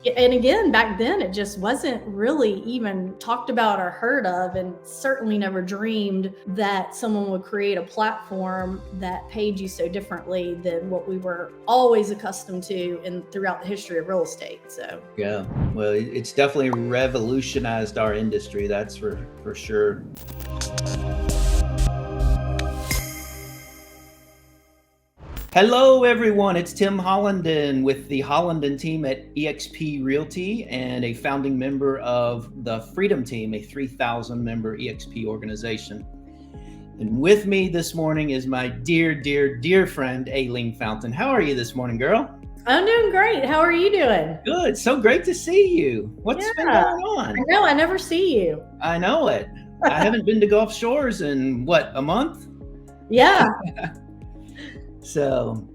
And again, back then, it just wasn't really even talked about or heard of, and certainly never dreamed that someone would create a platform that paid you so differently than what we were always accustomed to throughout the history of real estate. So Yeah, well, it's definitely revolutionized our industry. That's for sure. Hello, everyone. It's Tim Hollenden with the Hollenden team at eXp Realty and a founding member of the Freedom Team, a 3,000 member eXp organization. And with me this morning is my dear friend, Aileen Fountain. How are you this morning, girl? I'm doing great. How are you doing? Good. So great to see you. What's been going on? I know. I never see you. I know it. I haven't been to Gulf Shores in a month? Yeah. So,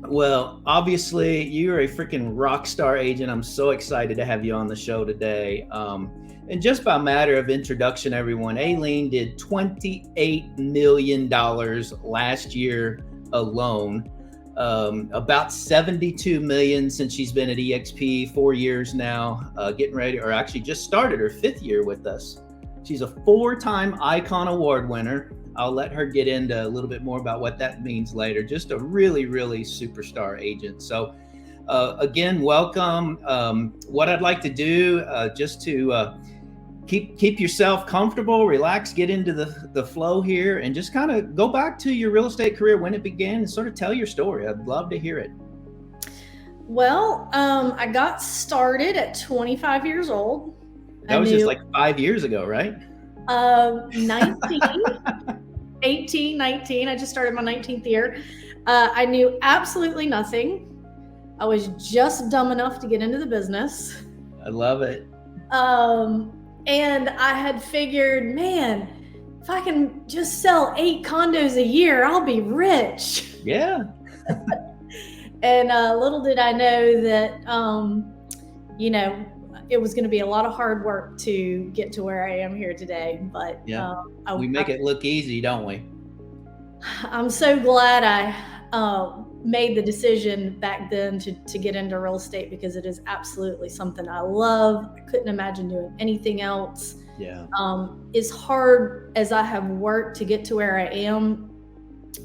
well, obviously you're a freaking rock star agent. I'm so excited to have you on the show today. And just by matter of introduction, everyone, Aileen did $28 million last year alone. About 72 million since she's been at eXp, 4 years now, getting ready, or actually just started her 5th year with us. She's a 4-time iCon award winner. I'll let her get into a little bit more about what that means later. Just a really superstar agent. So again, welcome. What I'd like to do, just to keep yourself comfortable, relax, get into the flow here, and just kind of go back to your real estate career, when it began, and sort of tell your story. I'd love to hear it. Well, I got started at 25 years old. That was just like 5 years ago, right? 19, 18, 19. I just started my 19th year. I knew absolutely nothing. I was just dumb enough to get into the business. I love it. And I had figured, man, if I can just sell 8 condos a year, I'll be rich. Yeah. And little did I know that, it was going to be a lot of hard work to get to where I am here today. But yeah, we make it look easy, don't we? I'm so glad I made the decision back then to get into real estate, because it is absolutely something I love. I couldn't imagine doing anything else. Yeah. As hard as I have worked to get to where I am,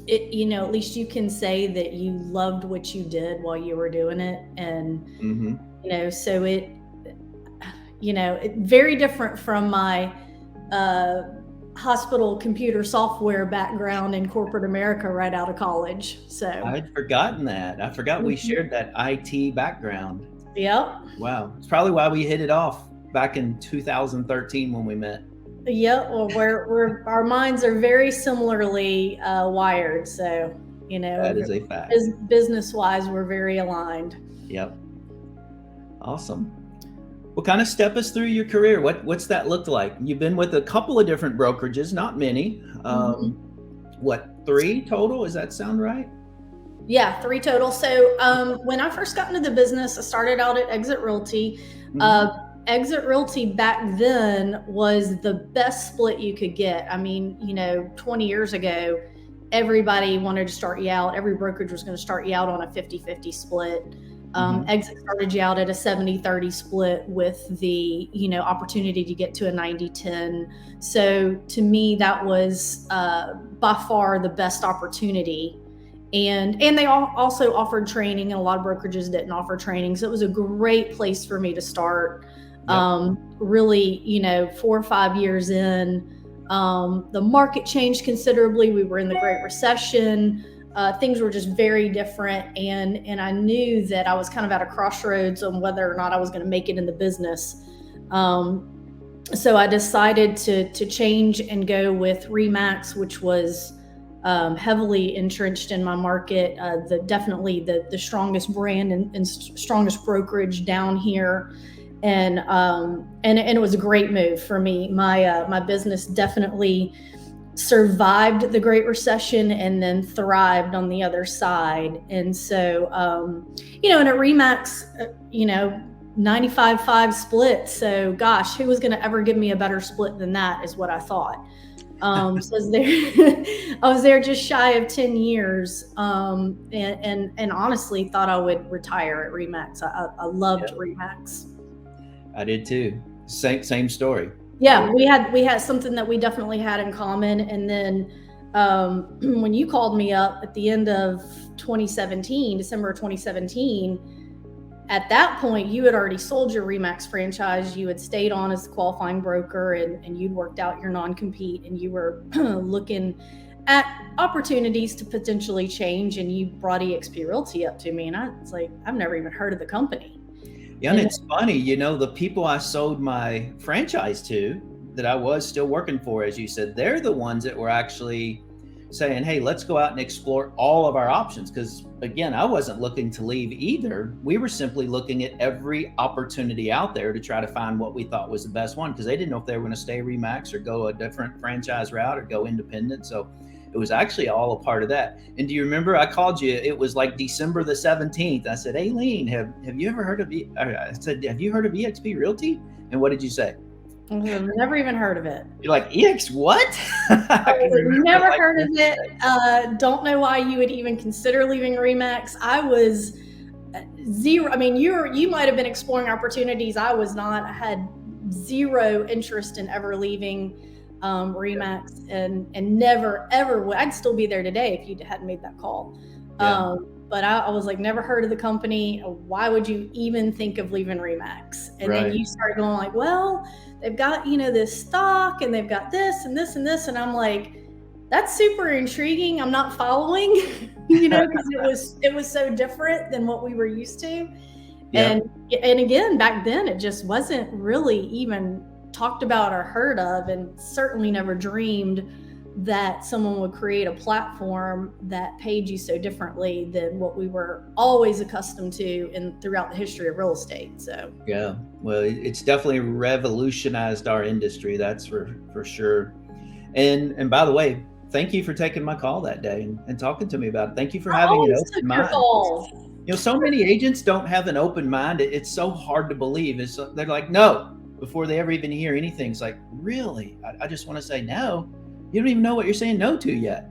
at least you can say that you loved what you did while you were doing it. And, so it's very different from my hospital computer software background in corporate America right out of college. So I'd forgotten that. I forgot we shared that IT background. Yep. Wow. It's probably why we hit it off back in 2013 when we met. Yep. Well, we're our minds are very similarly wired. So, that is a fact. Business wise, we're very aligned. Yep. Awesome. Well, kind of step us through your career. What's that looked like? You've been with a couple of different brokerages, not many. 3 total? Does that sound right? Yeah, 3 total. So when I first got into the business, I started out at Exit Realty. Exit Realty back then was the best split you could get. I mean, 20 years ago, everybody wanted to start you out. Every brokerage was going to start you out on a 50-50 split. Exit started you out at a 70-30 split with the, opportunity to get to a 90-10. So to me, that was by far the best opportunity. And they also offered training, and a lot of brokerages didn't offer training. So it was a great place for me to start. Yep. Really, 4 or 5 years in, the market changed considerably. We were in the Great Recession. Things were just very different, and I knew that I was kind of at a crossroads on whether or not I was going to make it in the business. So I decided to change and go with Remax, which was heavily entrenched in my market. Definitely the strongest brand and strongest brokerage down here, and it was a great move for me. My business definitely survived the Great Recession and then thrived on the other side. And so, and at Remax, 95-5 split. So gosh, who was going to ever give me a better split than that is what I thought. So I was there just shy of 10 years, and honestly thought I would retire at Remax. I loved Yeah, Remax. I did too. Same story. Yeah, we had something that we definitely had in common. And then when you called me up at the end of 2017, December of 2017, at that point you had already sold your Remax franchise. You had stayed on as a qualifying broker, and you'd worked out your non-compete, and you were looking at opportunities to potentially change, and you brought eXp Realty up to me, and I was like, I've never even heard of the company. Yeah, and it's funny, the people I sold my franchise to, that I was still working for, as you said, they're the ones that were actually saying, hey, let's go out and explore all of our options. Because again, I wasn't looking to leave either. We were simply looking at every opportunity out there to try to find what we thought was the best one, because they didn't know if they were going to stay Remax or go a different franchise route or go independent. So it was actually all a part of that. And do you remember I called you? It was like December the 17th. I said, Aileen, have you ever heard of I said, have you heard of eXp Realty? And what did you say? I've never even heard of it. You're like, EX what? I've never heard of it. Don't know why you would even consider leaving Remax. I was zero. I mean, you might have been exploring opportunities. I was not. I had zero interest in ever leaving Remax, and never ever would. I'd still be there today if you hadn't made that call. Yeah. But I was like, never heard of the company. Why would you even think of leaving Remax? And then you started going like, well, they've got, this stock, and they've got this and this and this. And I'm like, that's super intriguing. I'm not following, because it was so different than what we were used to. Yeah. And again, back then it just wasn't really even talked about or heard of, and certainly never dreamed that someone would create a platform that paid you so differently than what we were always accustomed to throughout the history of real estate. So yeah, well, it's definitely revolutionized our industry, that's for sure. And by the way, thank you for taking my call that day and talking to me about it. Thank you for having an open mind. So many agents don't have an open mind. It's so hard to believe. They're like, no, before they ever even hear anything. It's like, really? I just want to say no. You don't even know what you're saying no to yet.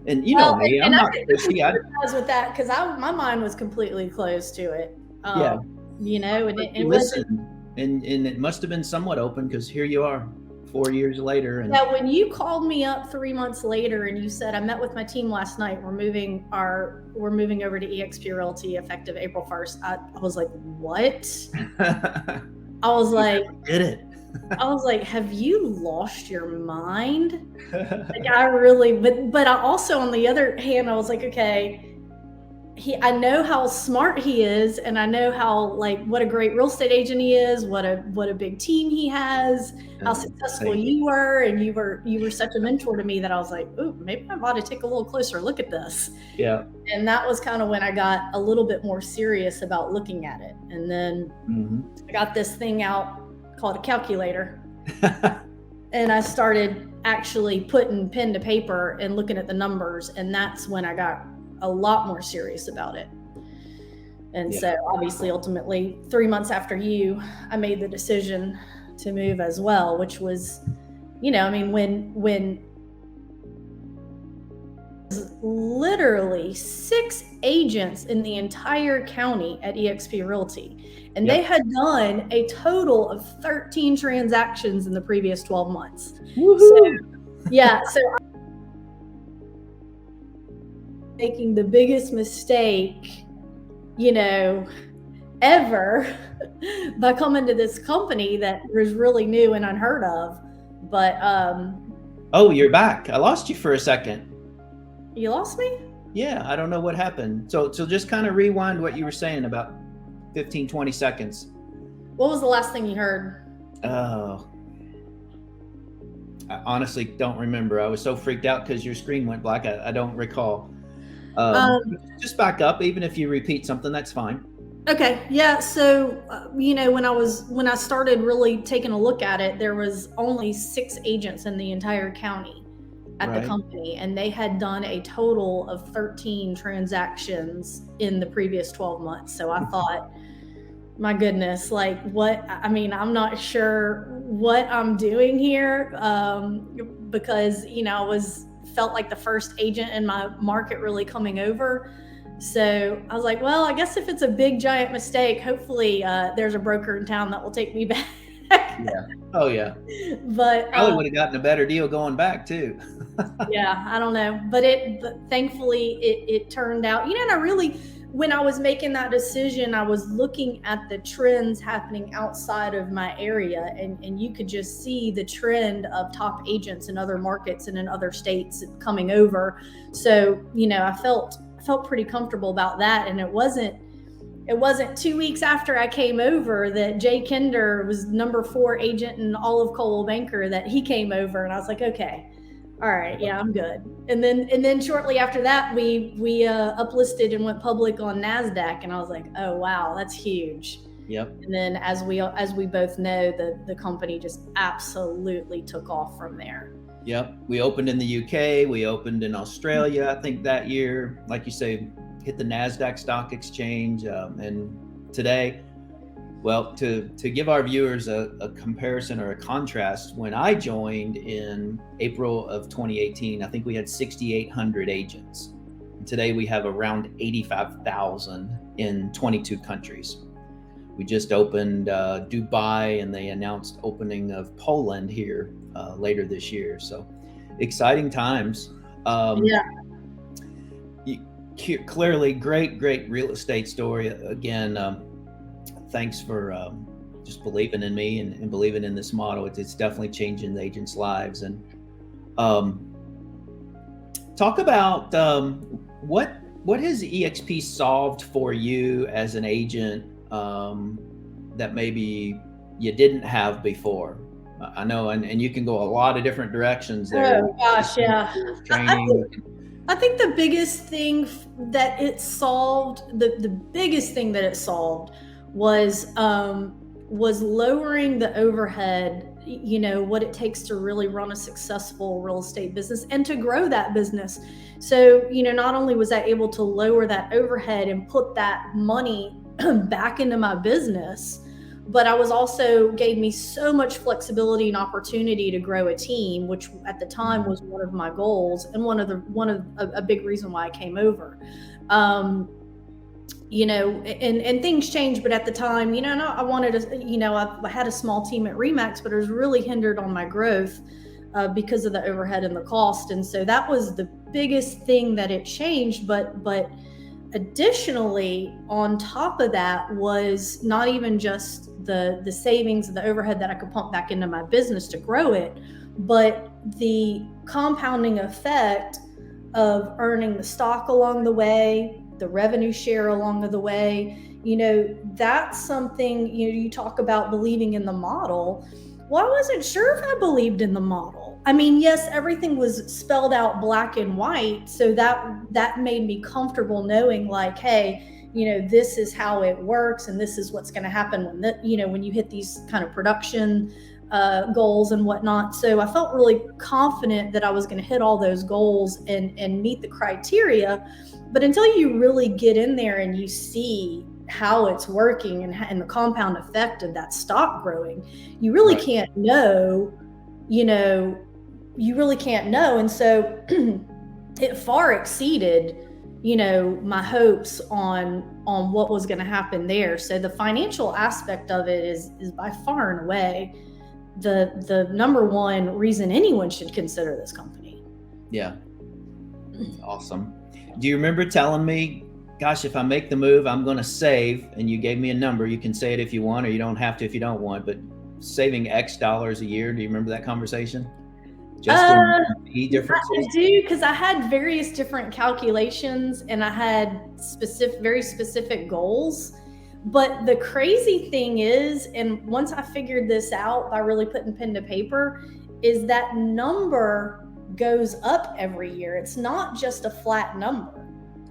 And me, I'm not pushy. I was with that because my mind was completely closed to it. Yeah. And it listen, and it must have been somewhat open, because here you are 4 years later. And when you called me up 3 months later and you said, I met with my team last night, we're moving over to eXp Realty effective April 1st. I was like, what? I was like, did it. I was like, have you lost your mind? Like, I really, but I also, on the other hand, I was like, okay, I know how smart he is, and I know how, like, what a great real estate agent he is, what a big team he has, how successful you were, and you were such a mentor to me that I was like, ooh, maybe I ought to take a little closer look at this. Yeah. And that was kind of when I got a little bit more serious about looking at it. And then I got this thing out called a calculator. And I started actually putting pen to paper and looking at the numbers. And that's when I got a lot more serious about it. And so obviously, ultimately, 3 months after I made the decision to move as well, which was, when literally 6 agents in the entire county at eXp Realty, and they had done a total of 13 transactions in the previous 12 months. So making the biggest mistake, ever by coming to this company that was really new and unheard of. But oh, you're back. I lost you for a second. You lost me? Yeah, I don't know what happened. So just kind of rewind what you were saying about 15, 20 seconds. What was the last thing you heard? Oh, I honestly don't remember. I was so freaked out because your screen went black. I don't recall. Just back up. Even if you repeat something, that's fine. Okay. Yeah. So, when I started really taking a look at it, there was only 6 agents in the entire county at the company, and they had done a total of 13 transactions in the previous 12 months. So I thought, my goodness, like, what? I mean, I'm not sure what I'm doing here. because, I felt like the first agent in my market really coming over. So I was like, well, I guess if it's a big giant mistake, hopefully there's a broker in town that will take me back. Yeah. Oh yeah. But Probably would have gotten a better deal going back too. yeah, I don't know. But thankfully it turned out, and when I was making that decision, I was looking at the trends happening outside of my area, and you could just see the trend of top agents in other markets and in other states coming over. So, I felt pretty comfortable about that. And it wasn't 2 weeks after I came over that Jay Kinder was number 4 agent in all of Coldwell Banker that he came over, and I was like, okay, all right, yeah, I'm good. And then shortly after that, we uplisted and went public on NASDAQ, and I was like, oh wow, that's huge. Yep. And then as we both know, the company just absolutely took off from there. Yep. We opened in the UK. We opened in Australia, I think that year. Like you say, hit the NASDAQ stock exchange. And today, well, to give our viewers a comparison or a contrast, when I joined in April of 2018, I think we had 6,800 agents. And today we have around 85,000 in 22 countries. We just opened Dubai, and they announced opening of Poland here later this year. So exciting times. Yeah. Clearly great real estate story. Again, thanks for just believing in me and believing in this model. It's definitely changing the agents' lives. And talk about what has eXp solved for you as an agent that maybe you didn't have before. I know, and you can go a lot of different directions there. Oh gosh, yeah. Training. I think the biggest thing that it solved, the biggest thing that it solved was lowering the overhead, what it takes to really run a successful real estate business and to grow that business. So, not only was I able to lower that overhead and put that money back into my business, but I was also gave me so much flexibility and opportunity to grow a team, which at the time was one of my goals and a big reason why I came over. And things changed, but at the time, I wanted to, I had a small team at Remax, but it was really hindered on my growth because of the overhead and the cost. And so that was the biggest thing that it changed. But additionally, on top of that was not even just the savings and the overhead that I could pump back into my business to grow it, but the compounding effect of earning the stock along the way, the revenue share along the way. That's something, you talk about believing in the model. Well, I wasn't sure if I believed in the model. I mean, yes, everything was spelled out black and white. So that made me comfortable knowing like, hey, this is how it works. And this is what's going to happen when you hit these kind of production goals and whatnot. So I felt really confident that I was going to hit all those goals and meet the criteria. But until you really get in there and you see how it's working and the compound effect of that stock growing, you really can't know, you really can't know. And so it far exceeded, my hopes on what was going to happen there. So the financial aspect of it is by far and away the number one reason anyone should consider this company. Yeah. Awesome. Do you remember telling me, gosh, if I make the move, I'm going to save, and you gave me a number. You can say it if you want, or you don't have to if you don't want, but saving X dollars a year. Do you remember that conversation? Just in differences? I do, because I had various different calculations and I had very specific goals. But the crazy thing is, and once I figured this out by really putting pen to paper, is that number goes up every year. It's not just a flat number.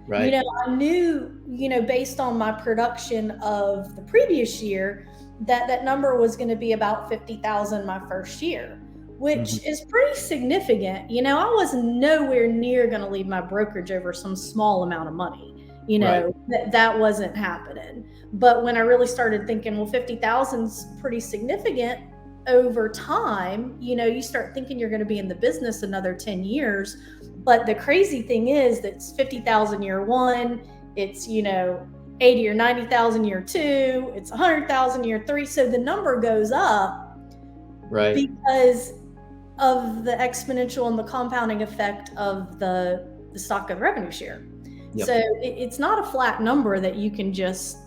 Right. I knew, based on my production of the previous year, that number was going to be about 50,000 my first year, which is pretty significant. I was nowhere near going to leave my brokerage over some small amount of money. That wasn't happening. But when I really started thinking, well, 50,000 is pretty significant. over time, you start thinking you're going to be in the business another 10 years. But the crazy thing is that it's 50,000 year one, it's, 80 or 90,000 year two, it's 100,000 year three. So the number goes up, right? Because of the exponential and the compounding effect of the stock and revenue share. Yep. So it's not a flat number that you can just,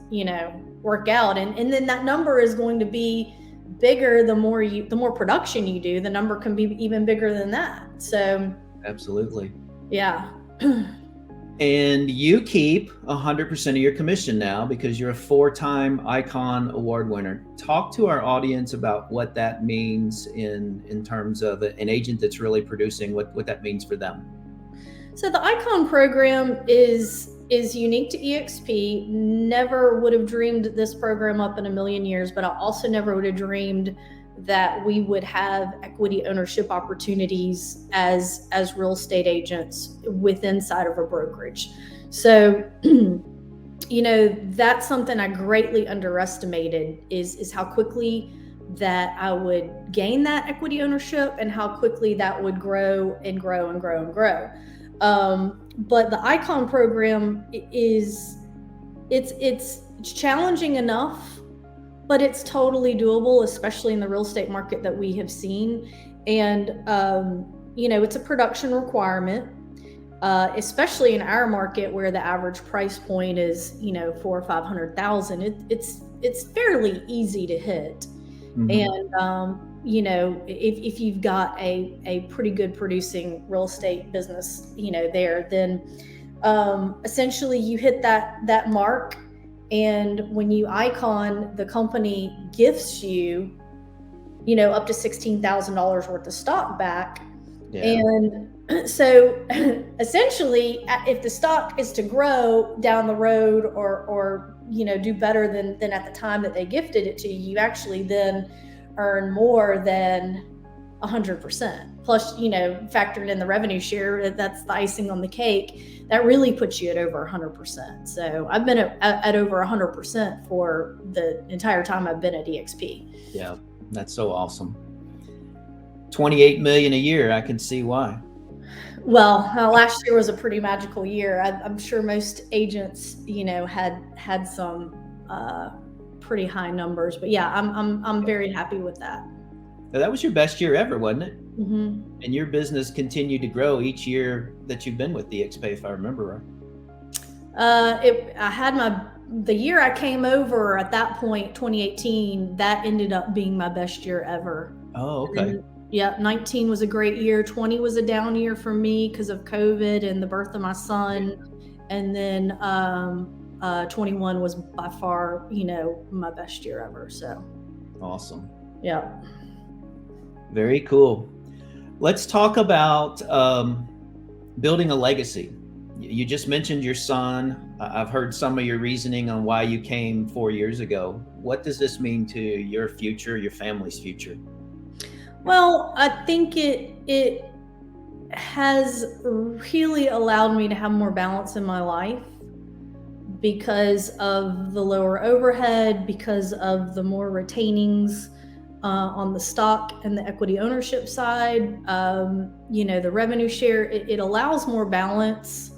work out. And then that number is going to be bigger the more production you do. The number can be even bigger than that. So absolutely. Yeah. And you keep 100% of your commission now because you're a 4-time iCon award winner. Talk to our audience about what that means in terms of an agent that's really producing, what that means for them. So the iCon program is unique to eXp. Never would have dreamed this program up in a million years, but I also never would have dreamed that we would have equity ownership opportunities as real estate agents inside of a brokerage. So, that's something I greatly underestimated is how quickly that I would gain that equity ownership and how quickly that would grow and grow and grow and grow. But the iCon program it's challenging enough, but it's totally doable, especially in the real estate market that we have seen. And, it's a production requirement, especially in our market where the average price point is, $400,000 or $500,000. It's fairly easy to hit. Mm-hmm. And, if you've got a pretty good producing real estate business, there, then essentially you hit that mark. And when you iCon, the company gifts you, up to $16,000 worth of stock back. Yeah. And so essentially, if the stock is to grow down the road or do better than at the time that they gifted it to you, you actually then earn more than 100%. Plus, factoring in the revenue share, that's the icing on the cake. That really puts you at over 100%. So I've been at over 100% for the entire time I've been at eXp. Yeah, that's so awesome. 28 million a year. I can see why. Well, last year was a pretty magical year. I'm sure most agents, had some pretty high numbers, but yeah, I'm very happy with that. Now, that was your best year ever, wasn't it? Mm-hmm. And your business continued to grow each year that you've been with eXp, if I remember right. The year I came over at that point, 2018, that ended up being my best year ever. Oh, okay. Yeah, 19 was a great year. 20 was a down year for me because of COVID and the birth of my son. And then 21 was by far, my best year ever. So awesome. Yeah. Very cool. Let's talk about building a legacy. You just mentioned your son. I've heard some of your reasoning on why you came 4 years ago. What does this mean to your future, your family's future? Well, I think it has really allowed me to have more balance in my life because of the lower overhead, because of the more retainings on the stock and the equity ownership side. The revenue share, it allows more balance,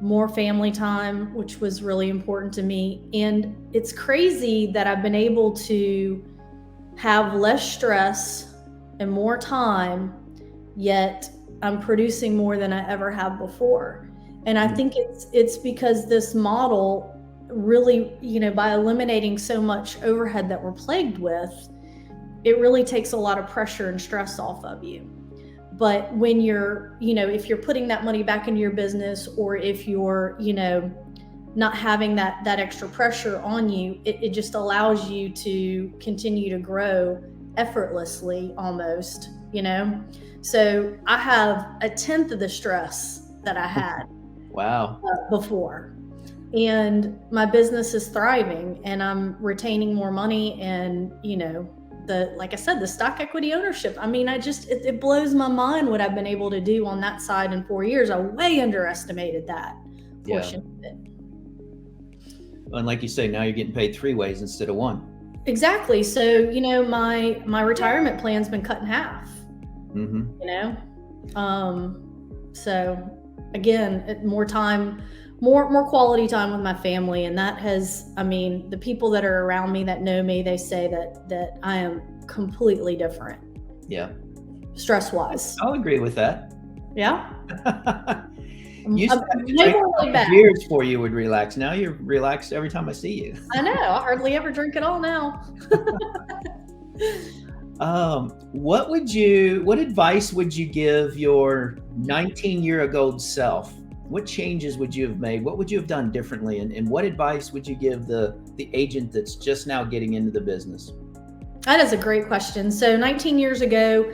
more family time, which was really important to me. And it's crazy that I've been able to have less stress and more time, yet I'm producing more than I ever have before. And I think it's because this model really, by eliminating so much overhead that we're plagued with, it really takes a lot of pressure and stress off of you. But when you're, if you're putting that money back into your business, or if you're, not having that extra pressure on you, it just allows you to continue to grow effortlessly almost, So I have a 10th of the stress that I had. Wow. Before. And my business is thriving and I'm retaining more money and, like I said, the stock equity ownership. I mean, it blows my mind what I've been able to do on that side in 4 years. I way underestimated that portion of it. And like you say, now you're getting paid 3 ways instead of 1. Exactly. So, my retirement plan's been cut in half, Mm-hmm. you know? So again, more time, more quality time with my family. And that has, the people that are around me that know me, they say that I am completely different. Yeah. Stress wise. I'll agree with that. Yeah. Used to have to drink beers before you would relax. Now you're relaxed every time I see you. I know. I hardly ever drink at all now. What advice would you give your 19-year-ago self? What changes would you have made? What would you have done differently? And what advice would you give the agent that's just now getting into the business? That is a great question. So 19 years ago,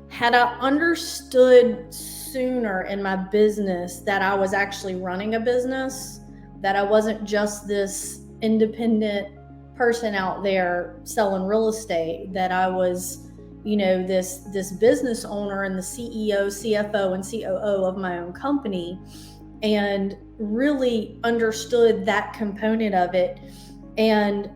had I understood sooner in my business that I was actually running a business, that I wasn't just this independent person out there selling real estate, that I was, this business owner and the CEO, CFO, and COO of my own company, and really understood that component of it. And,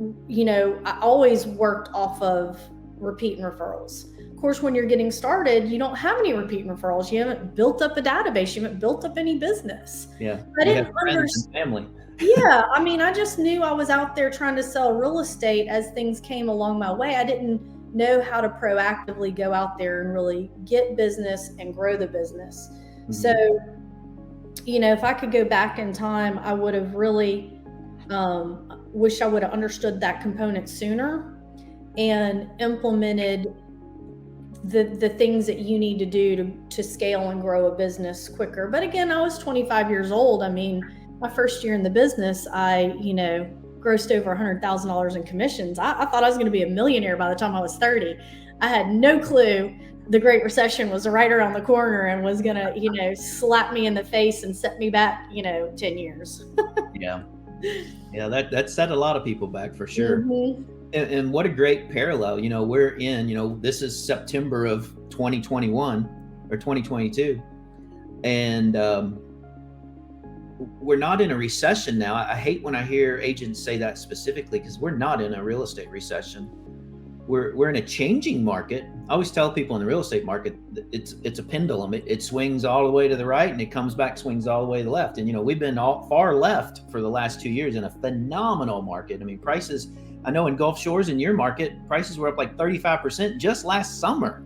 I always worked off of repeat and referrals. Of course, when you're getting started, you don't have any repeat and referrals. You haven't built up a database. You haven't built up any business. Yeah. I didn't understand. Family. Yeah. I just knew I was out there trying to sell real estate as things came along my way. I didn't know how to proactively go out there and really get business and grow the business. Mm-hmm. So, if I could go back in time, I would have really wish I would have understood that component sooner and implemented the things that you need to do to scale and grow a business quicker. But again, I was 25 years old. My first year in the business, I, grossed over $100,000 in commissions. I thought I was going to be a millionaire by the time I was 30. I had no clue the Great Recession was right around the corner and was going to, slap me in the face and set me back, 10 years. Yeah. Yeah. That set a lot of people back for sure. Mm-hmm. And what a great parallel, we're in, this is September of 2021 or 2022. And we're not in a recession now. I hate when I hear agents say that specifically, because we're not in a real estate recession. We're in a changing market. I always tell people in the real estate market, it's a pendulum. It swings all the way to the right and it comes back, swings all the way to the left. And, we've been far left for the last 2 years in a phenomenal market. Prices, I know in Gulf Shores, in your market, prices were up like 35% just last summer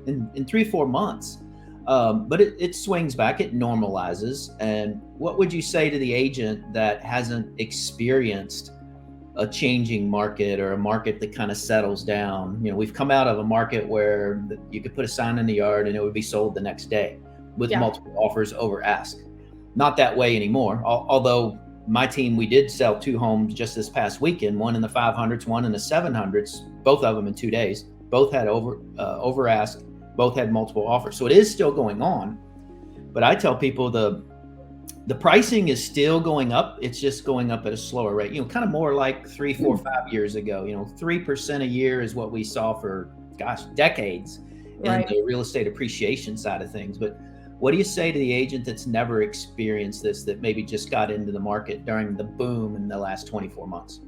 in 3-4 months. But it swings back, it normalizes. And what would you say to the agent that hasn't experienced a changing market or a market that kind of settles down? We've come out of a market where you could put a sign in the yard and it would be sold the next day with multiple offers over ask. Not that way anymore. Although my team, we did sell 2 homes just this past weekend, one in the 500s, one in the 700s, both of them in 2 days. Both had over ask, both had multiple offers. So it is still going on. But I tell people the pricing is still going up. It's just going up at a slower rate, kind of more like 3, 4, 5 years ago. 3% a year is what we saw for, decades in the real estate appreciation side of things. But what do you say to the agent that's never experienced this, that maybe just got into the market during the boom in the last 24 months?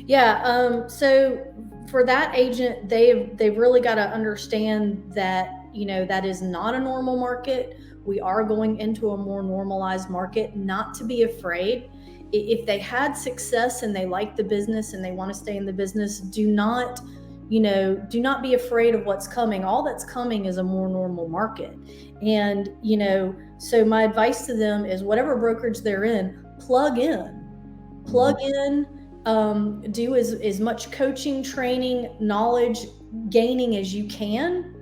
Yeah. So for that agent, they've really got to understand that, that is not a normal market. We are going into a more normalized market, not to be afraid. If they had success and they like the business and they want to stay in the business, do not be afraid of what's coming. All that's coming is a more normal market. And, so my advice to them is whatever brokerage they're in, plug in, do as much coaching, training, knowledge gaining as you can,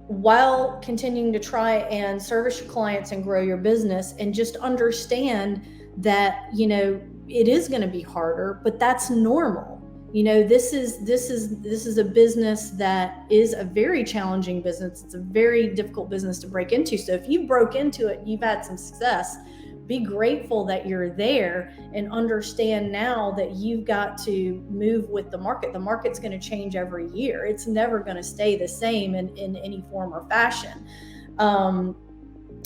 while continuing to try and service your clients and grow your business. And just understand that, it is going to be harder, but that's normal. This is a business that is a very challenging business. It's a very difficult business to break into. So if you broke into it, you've had some success, be grateful that you're there and understand now that you've got to move with the market. The market's going to change every year. It's never going to stay the same in any form or fashion.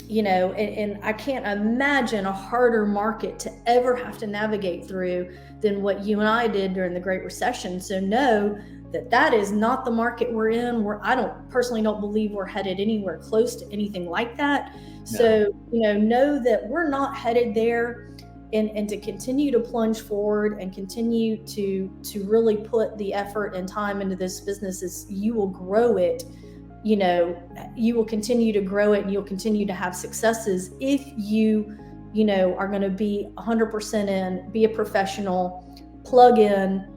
and I can't imagine a harder market to ever have to navigate through than what you and I did during the Great Recession. So know that is not the market we're in. I don't believe we're headed anywhere close to anything like that. No. So, know that we're not headed there, and to continue to plunge forward and continue to really put the effort and time into this business, is you will grow it. You will continue to grow it, and you'll continue to have successes if you are going to be 100% in, be a professional, plug in,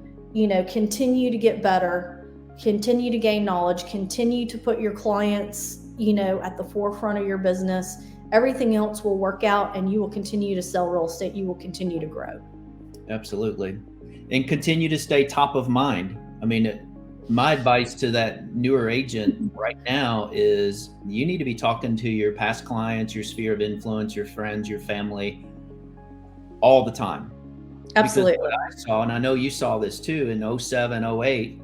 continue to get better, continue to gain knowledge, continue to put your clients, at the forefront of your business. Everything else will work out, and you will continue to sell real estate. You will continue to grow. Absolutely. And continue to stay top of mind. I mean, my advice to that newer agent right now is you need to be talking to your past clients, your sphere of influence, your friends, your family, all the time. Absolutely. Because what I saw, and I know you saw this too in 07, 08.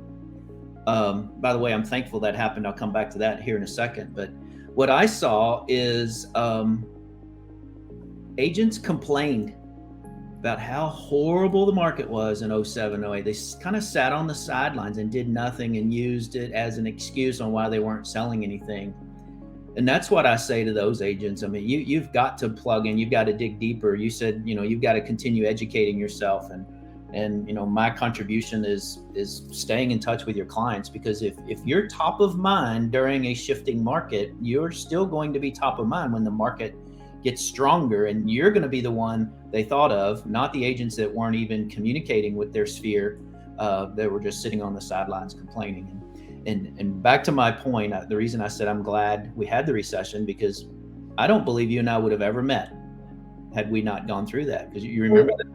By the way, I'm thankful that happened. I'll come back to that here in a second. But what I saw is agents complained about how horrible the market was in 07, 08. They kind of sat on the sidelines and did nothing and used it as an excuse on why they weren't selling anything. And that's what I say to those agents. I mean, you've got to plug in, you've got to dig deeper. You said, you've got to continue educating yourself. And my contribution is staying in touch with your clients, because if you're top of mind during a shifting market, you're still going to be top of mind when the market gets stronger, and you're going to be the one they thought of, not the agents that weren't even communicating with their sphere, that were just sitting on the sidelines complaining. And back to my point, the reason I said I'm glad we had the recession, because I don't believe you and I would have ever met had we not gone through that. Because you remember that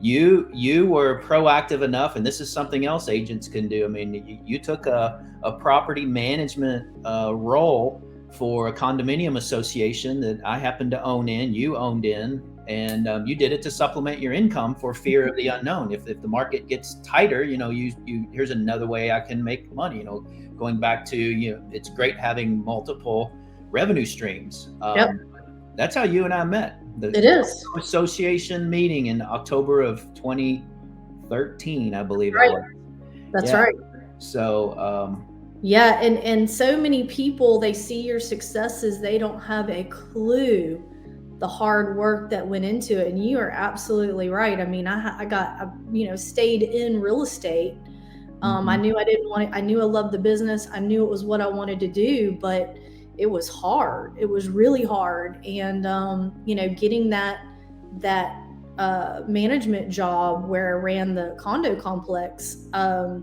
you were proactive enough, and this is something else agents can do. I mean, you took a property management role for a condominium association that I happened to own in, you owned in, and you did it to supplement your income for fear of the unknown. If the market gets tighter, here's another way I can make money. Going back to, it's great having multiple revenue streams. Yep. That's how you and I met. It is. Association meeting in October of 2013, I believe. Right. It was. That's right. So, yeah. And so many people, they see your successes, they don't have a clue the hard work that went into it. And you are absolutely right. I mean, I got, stayed in real estate. I knew I knew I loved the business. I knew it was what I wanted to do, but it was hard. It was really hard. And, getting that management job where I ran the condo complex, I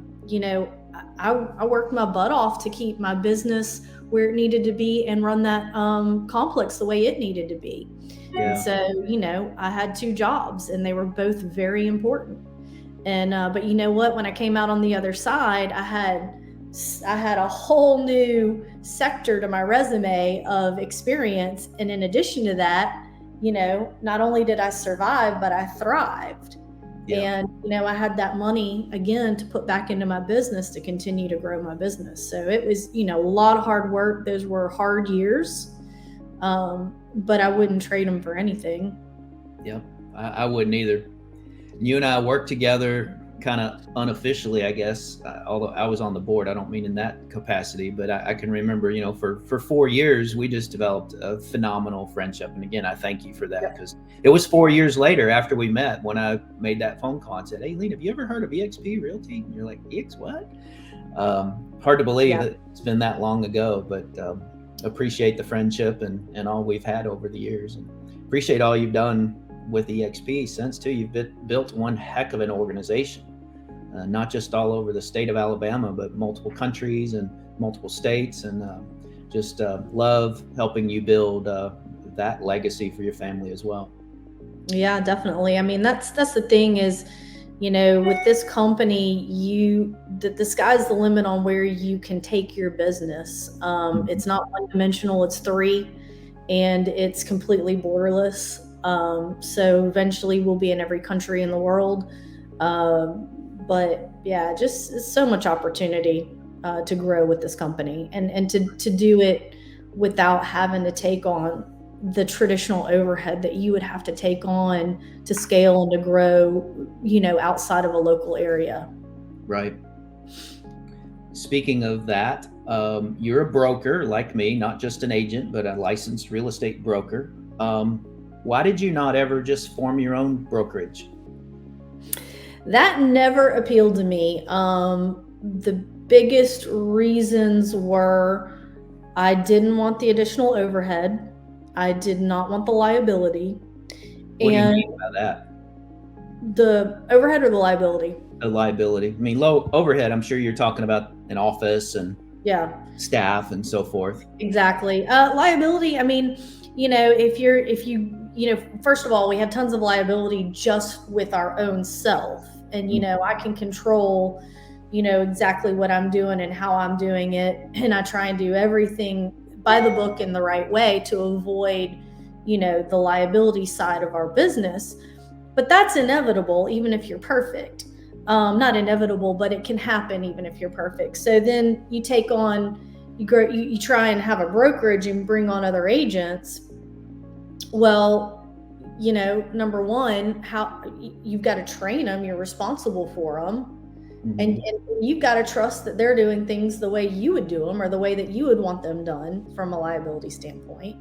worked my butt off to keep my business where it needed to be and run that complex the way it needed to be. Yeah. And so, I had 2 jobs, and they were both very important. And but you know what? When I came out on the other side, I had a whole new sector to my resume of experience. And in addition to that, not only did I survive, but I thrived. Yeah. And, I had that money again to put back into my business to continue to grow my business. So it was, a lot of hard work. Those were hard years, but I wouldn't trade them for anything. Yep, I wouldn't either. You and I worked together kind of unofficially, I guess, although I was on the board. I don't mean in that capacity, but I can remember, for 4 years, we just developed a phenomenal friendship. And again, I thank you for that, because it was 4 years later after we met when I made that phone call and said, "Hey, Aileen, have you ever heard of eXp Realty?" And you're like, "EX what?" Hard to believe that it's been that long ago, but appreciate the friendship and all we've had over the years, and appreciate all you've done with eXp since too. You've built one heck of an organization. Not just all over the state of Alabama, but multiple countries and multiple states, and just love helping you build that legacy for your family as well. Yeah, definitely. I mean, that's the thing is, with this company, the sky's the limit on where you can take your business. It's not one-dimensional, it's 3, and it's completely borderless. So eventually we'll be in every country in the world. But yeah, just so much opportunity to grow with this company, and to do it without having to take on the traditional overhead that you would have to take on to scale and to grow, outside of a local area. Right. Speaking of that, you're a broker like me, not just an agent, but a licensed real estate broker. Why did you not ever just form your own brokerage? That never appealed to me. The biggest reasons were I didn't want the additional overhead. I did not want the liability. What do you mean by that? The overhead or the liability? The liability. I mean, low overhead, I'm sure you're talking about an office and staff and so forth. Exactly. Liability, I mean, if you, first of all, we have tons of liability just with our own self. And, I can control, exactly what I'm doing and how I'm doing it. And I try and do everything by the book in the right way to avoid, the liability side of our business. But that's inevitable, even if you're perfect. Not inevitable, but it can happen even if you're perfect. So then you take on, you try and have a brokerage and bring on other agents. Well, number one, how you've got to train them. You're responsible for them. Mm-hmm. And you've got to trust that they're doing things the way you would do them or the way that you would want them done from a liability standpoint.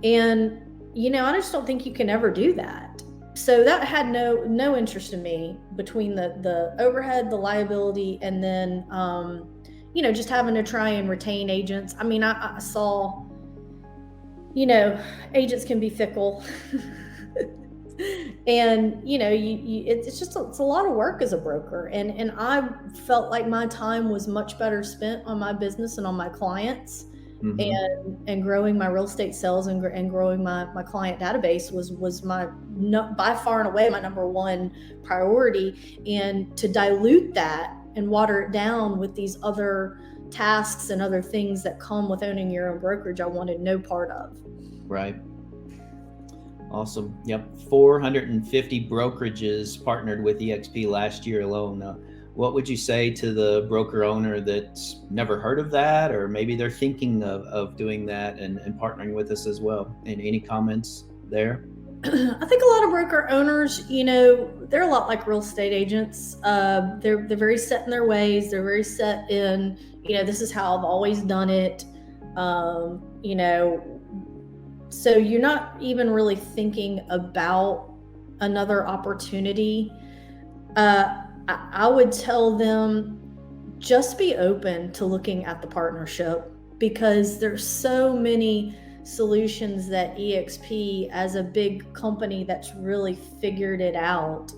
And, I just don't think you can ever do that. So that had no interest in me between the overhead, the liability, and then, just having to try and retain agents. I mean, I saw, agents can be fickle. And, it's a lot of work as a broker. And I felt like my time was much better spent on my business and on my clients. Mm-hmm. and growing my real estate sales and growing my client database was my by far and away my number one priority. And to dilute that and water it down with these other tasks and other things that come with owning your own brokerage, I wanted no part of. Right. Awesome. Yep. 450 brokerages partnered with eXp last year alone. What would you say to the broker owner that's never heard of that, or maybe they're thinking of doing that and partnering with us as well? And any comments there? I think a lot of broker owners, they're a lot like real estate agents. They're very set in their ways. They're very set in, this is how I've always done it. So you're not even really thinking about another opportunity. I would tell them just be open to looking at the partnership, because there's so many solutions that eXp, as a big company that's really figured it out,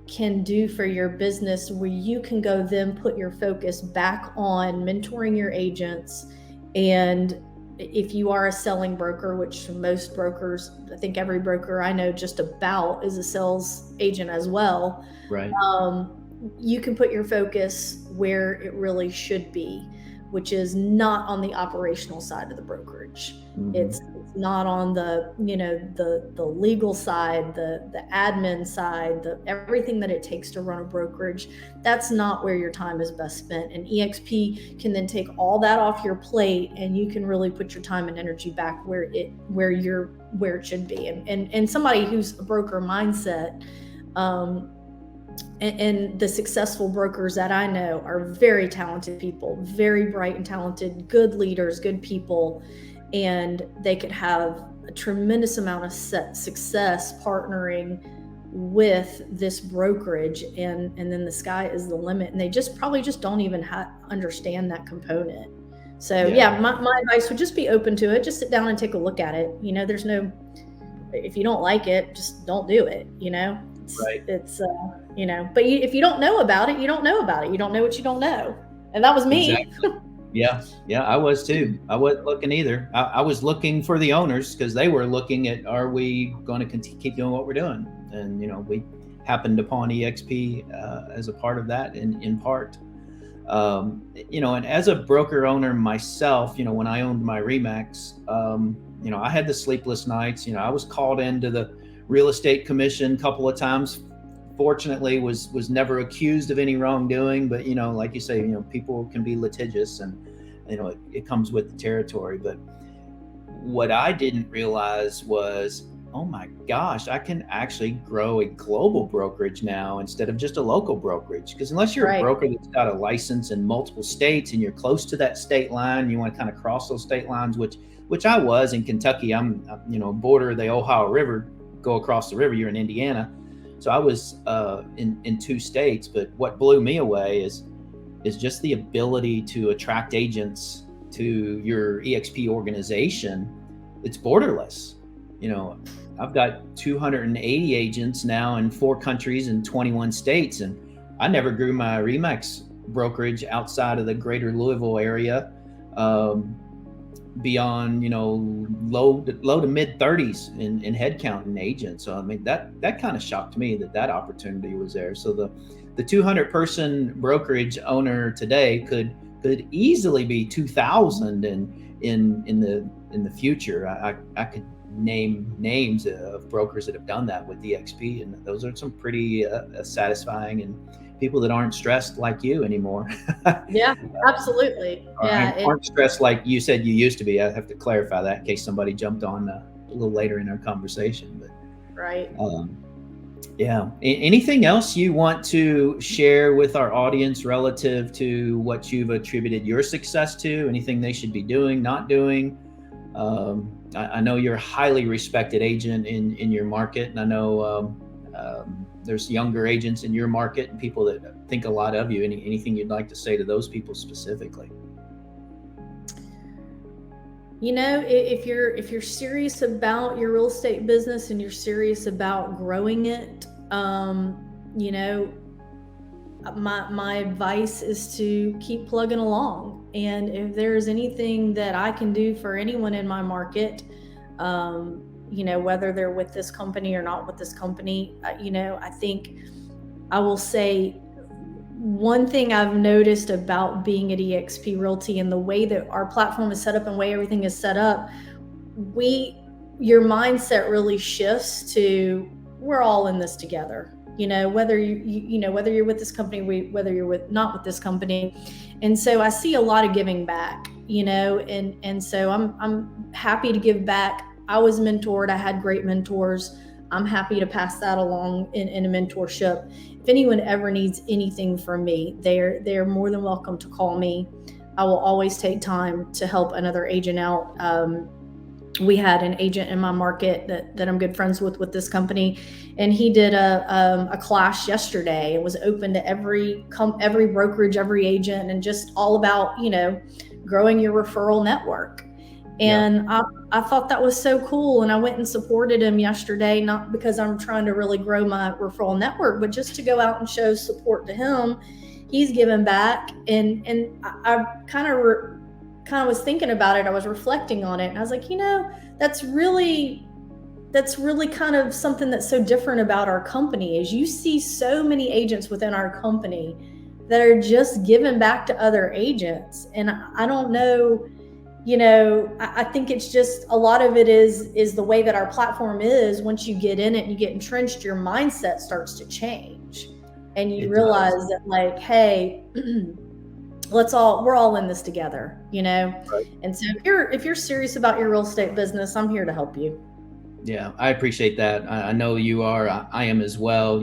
can do for your business, where you can go then put your focus back on mentoring your agents. And if you are a selling broker, which most brokers, I think every broker I know just about is a sales agent as well. Right. You can put your focus where it really should be, which is not on the operational side of the brokerage. Mm-hmm. It's not on the, the legal side, the admin side, everything that it takes to run a brokerage. That's not where your time is best spent. And eXp can then take all that off your plate, and you can really put your time and energy back where it should be. And somebody who's a broker mindset, and the successful brokers that I know are very talented people, very bright and talented, good leaders, good people, and they could have a tremendous amount of success partnering with this brokerage, and then the sky is the limit, and they probably don't even understand that component. So my advice would just be open to it. Just sit down and take a look at it. There's no, if you don't like it, just don't do it. Right. It's but if you don't know about it, you don't know about it. You don't know what you don't know. And that was me. Exactly. Yeah, I was too. I wasn't looking either. I was looking for the owners, because they were looking at, are we going to keep doing what we're doing? And, we happened upon eXp as a part of that in part. And as a broker owner myself, when I owned my Remax, I had the sleepless nights. I was called into the real estate commission a couple of times. Fortunately, was never accused of any wrongdoing, but like you say, people can be litigious, and it comes with the territory. But what I didn't realize was, oh my gosh, I can actually grow a global brokerage now instead of just a local brokerage. Because unless you're a Right. broker that's got a license in multiple states and you're close to that state line, you want to kind of cross those state lines, which I was in Kentucky. I'm border the Ohio River, go across the river. You're in Indiana, so I was in two states. But what blew me away is just the ability to attract agents to your eXp organization. It's borderless. I've got 280 agents now in 4 countries and 21 states, and I never grew my Remax brokerage outside of the greater Louisville area, beyond low to mid 30s in headcount and agents. So I mean that kind of shocked me that opportunity was there. So the 200 person brokerage owner today could easily be 2,000 in the future. I could name names of brokers that have done that with eXp, and those are some pretty satisfying, and people that aren't stressed like you anymore. Yeah, absolutely. Yeah. Aren't stressed like you said you used to be. I have to clarify that in case somebody jumped on a little later in our conversation. But Right. yeah. Anything else you want to share with our audience relative to what you've attributed your success to? Anything they should be doing, not doing? I know you're a highly respected agent in your market, and I know there's younger agents in your market and people that think a lot of you. Anything you'd like to say to those people specifically? If you're serious about your real estate business and you're serious about growing it, my advice is to keep plugging along. And if there's anything that I can do for anyone in my market, whether they're with this company or not with this company, I think I will say one thing I've noticed about being at eXp Realty and the way that our platform is set up and the way everything is set up, your mindset really shifts to, we're all in this together. Whether whether you're with this company, whether you're not with this company. And so I see a lot of giving back, and so I'm happy to give back. I was mentored. I had great mentors. I'm happy to pass that along in a mentorship. If anyone ever needs anything from me, they're more than welcome to call me. I will always take time to help another agent out. We had an agent in my market that I'm good friends with this company, and he did a class yesterday. It was open to every brokerage, every agent, and just all about growing your referral network. And yeah. I thought that was so cool, and I went and supported him yesterday, not because I'm trying to really grow my referral network, but just to go out and show support to him. He's given back, and I kind of was thinking about it. I was reflecting on it, and I was like, that's really kind of something that's so different about our company, is you see so many agents within our company that are just giving back to other agents. And I don't know, I think it's just a lot of it is the way that our platform is. Once you get in it and you get entrenched, your mindset starts to change, and you realize that, like, hey, we're all in this together, Right. And so if you're serious about your real estate business, I'm here to help you. Yeah, I appreciate that. I know you are. I am as well.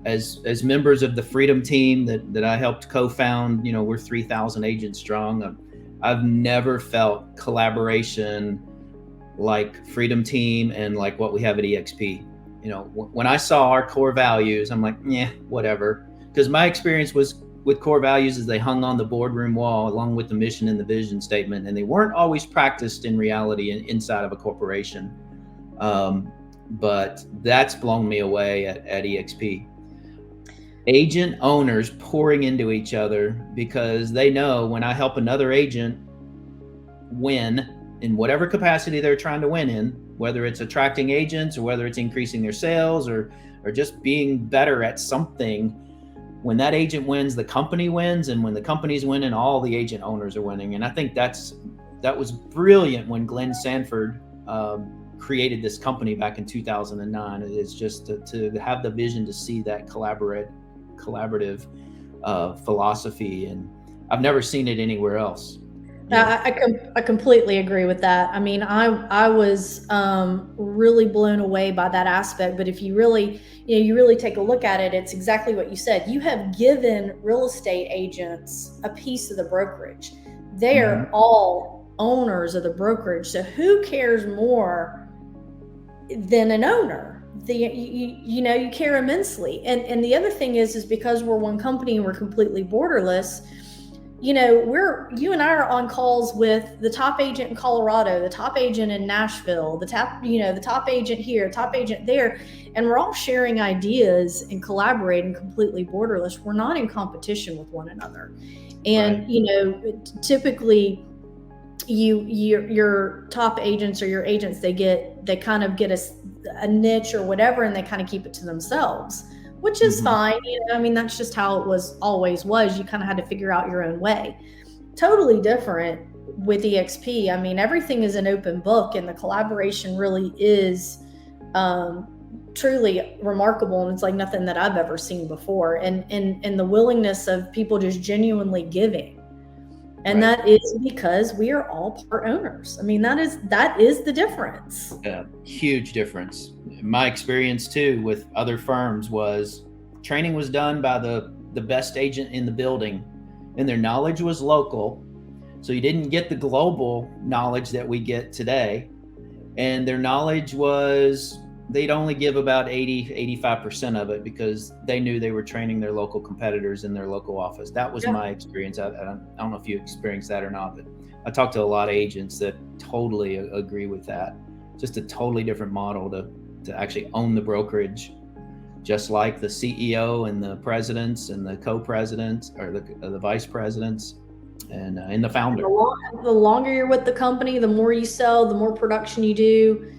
As members of the Freedom Team that I helped co-found, we're 3,000 agents strong. I've never felt collaboration like Freedom Team and like what we have at eXp. When I saw our core values, I'm like, yeah, whatever. Because my experience was with core values is they hung on the boardroom wall along with the mission and the vision statement, and they weren't always practiced in reality inside of a corporation. But that's blown me away at eXp. Agent owners pouring into each other because they know when I help another agent win in whatever capacity they're trying to win in, whether it's attracting agents or whether it's increasing their sales or just being better at something, when that agent wins, the company wins, and when the company's winning, all the agent owners are winning. And I think that was brilliant when Glenn Sanford created this company back in 2009. It's just to have the vision to see that collaborative philosophy, and I've never seen it anywhere else. Yeah. I completely agree with that. I mean, I was really blown away by that aspect. But if you really, you really take a look at it, it's exactly what you said. You have given real estate agents a piece of the brokerage. They're all owners of the brokerage. So who cares more than an owner? You care immensely. And the other thing is because we're one company and we're completely borderless, you and I are on calls with the top agent in Colorado, the top agent in Nashville, the top agent here, top agent there, and we're all sharing ideas and collaborating completely borderless. We're not in competition with one another. And, right. Typically your top agents or your agents, they kind of get a niche or whatever, and they kind of keep it to themselves, which is fine. I mean, that's just how it always was. You kind of had to figure out your own way. Totally different with eXp. I mean, everything is an open book, and the collaboration really is truly remarkable. And it's like nothing that I've ever seen before. And the willingness of people just genuinely giving. And right. That is because we are all part owners. I mean, that is the difference. Yeah, huge difference. My experience too with other firms was training was done by the best agent in the building, and their knowledge was local. So you didn't get the global knowledge that we get today. And their knowledge was, they'd only give about 85% of it because they knew they were training their local competitors in their local office. That was my experience. I don't know if you experienced that or not, but I talked to a lot of agents that totally agree with that. Just a totally different model to actually own the brokerage, just like the CEO and the presidents and the co-presidents or the vice presidents and the founder. The longer you're with the company, the more you sell, the more production you do,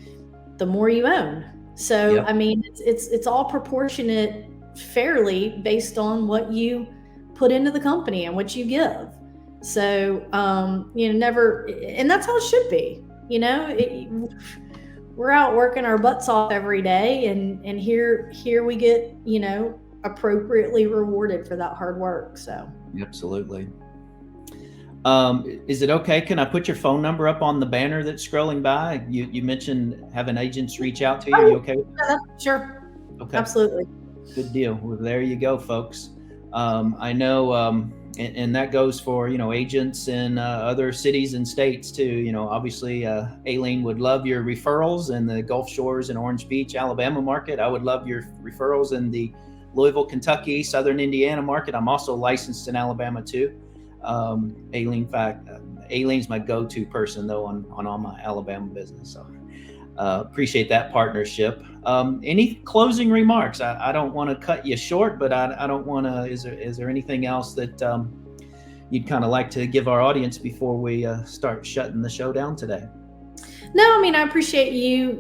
the more you own. So, yep. I mean, it's all proportionate fairly based on what you put into the company and what you give. So, never, and that's how it should be. We're out working our butts off every day, and here we get, appropriately rewarded for that hard work. So, absolutely. Is it okay? Can I put your phone number up on the banner that's scrolling by? You mentioned having agents reach out to you. Are you okay with that? Sure. Okay. Absolutely. Good deal. Well, there you go, folks. I know, and that goes for, agents in other cities and states too. Obviously, Aileen would love your referrals in the Gulf Shores and Orange Beach, Alabama market. I would love your referrals in the Louisville, Kentucky, Southern Indiana market. I'm also licensed in Alabama too. Aileen's my go-to person though on all my Alabama business. So appreciate that partnership. Any closing remarks? I don't want to cut you short, but I don't want to. Is there anything else that you'd kind of like to give our audience before we start shutting the show down today? No, I mean, I appreciate you,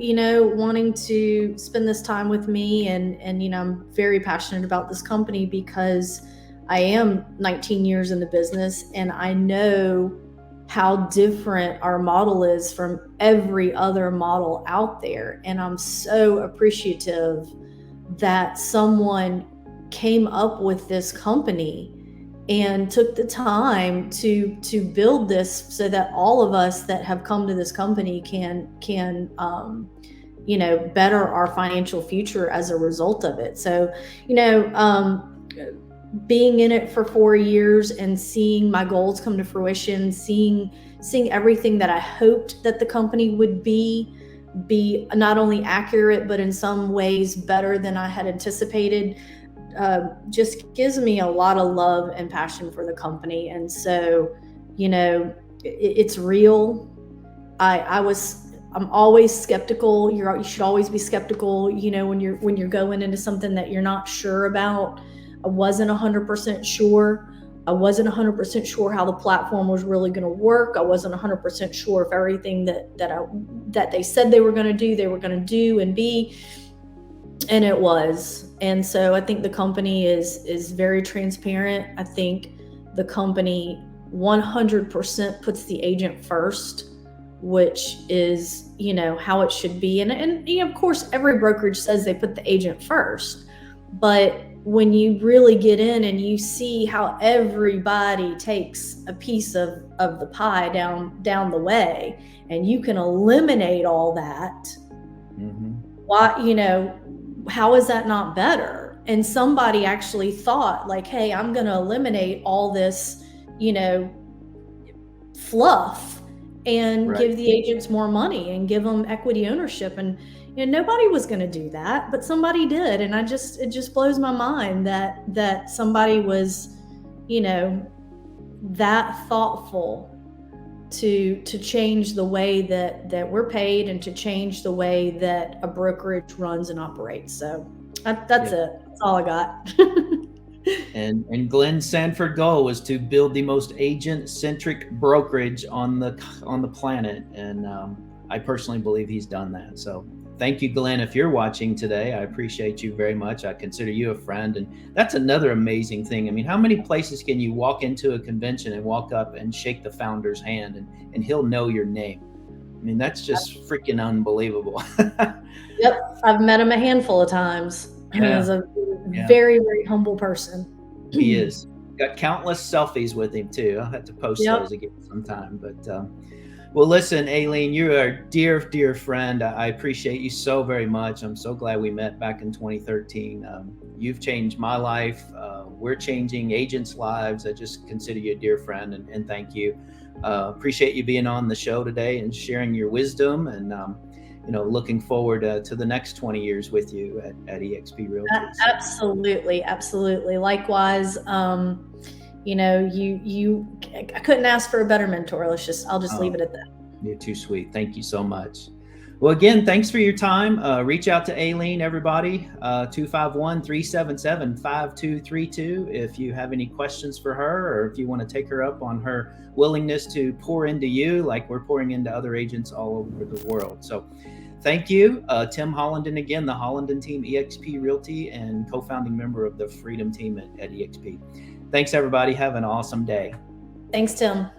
wanting to spend this time with me, and I'm very passionate about this company because I am 19 years in the business, and I know how different our model is from every other model out there. And I'm so appreciative that someone came up with this company and took the time to build this so that all of us that have come to this company can better our financial future as a result of it. So, being in it for 4 years and seeing my goals come to fruition, seeing everything that I hoped that the company would be not only accurate, but in some ways better than I had anticipated, just gives me a lot of love and passion for the company. And so, it's real. I'm always skeptical. You should always be skeptical, when you're going into something that you're not sure about. I wasn't 100% sure. I wasn't 100% sure how the platform was really going to work. I wasn't 100% sure if everything that they said they were going to do and be, and it was. And so I think the company is very transparent. I think the company 100% puts the agent first, which is, how it should be. And of course, every brokerage says they put the agent first, but when you really get in and you see how everybody takes a piece of the pie down the way, and you can eliminate all that, why, you know, how is that not better? And somebody actually thought like, hey, I'm going to eliminate all this, you know, fluff and give the agents more money and give them equity ownership. And you know, nobody was going to do that, but somebody did. And it just blows my mind that somebody was, you know, that thoughtful to change the way that we're paid and to change the way that a brokerage runs and operates. So that's it. That's all I got. And Glenn's Sanford goal was to build the most agent-centric brokerage on the planet, and I personally believe he's done that. So thank you, Glenn. If you're watching today, I appreciate you very much. I consider you a friend, and that's another amazing thing. I mean, how many places can you walk into a convention and walk up and shake the founder's hand and he'll know your name? I mean, that's just freaking unbelievable. Yep, I've met him a handful of times. Yeah. He's a very, very humble person. He is. Got countless selfies with him too. I'll have to post those again sometime. But well, listen, Aileen, you're a dear, dear friend. I appreciate you so very much. I'm so glad we met back in 2013. You've changed my life. We're changing agents' lives. I just consider you a dear friend, and thank you. Appreciate you being on the show today and sharing your wisdom, and you know, looking forward to the next 20 years with you at eXp Realty. Absolutely. Likewise. You know, I couldn't ask for a better mentor. I'll just leave it at that. You're too sweet. Thank you so much. Well, again, thanks for your time. Reach out to Aileen, everybody, 251-377-5232. If you have any questions for her, or if you want to take her up on her willingness to pour into you like we're pouring into other agents all over the world. So thank you. Tim Hollenden, again, the Hollenden team, eXp Realty, and co-founding member of the Freedom team at eXp. Thanks, everybody. Have an awesome day. Thanks, Tim.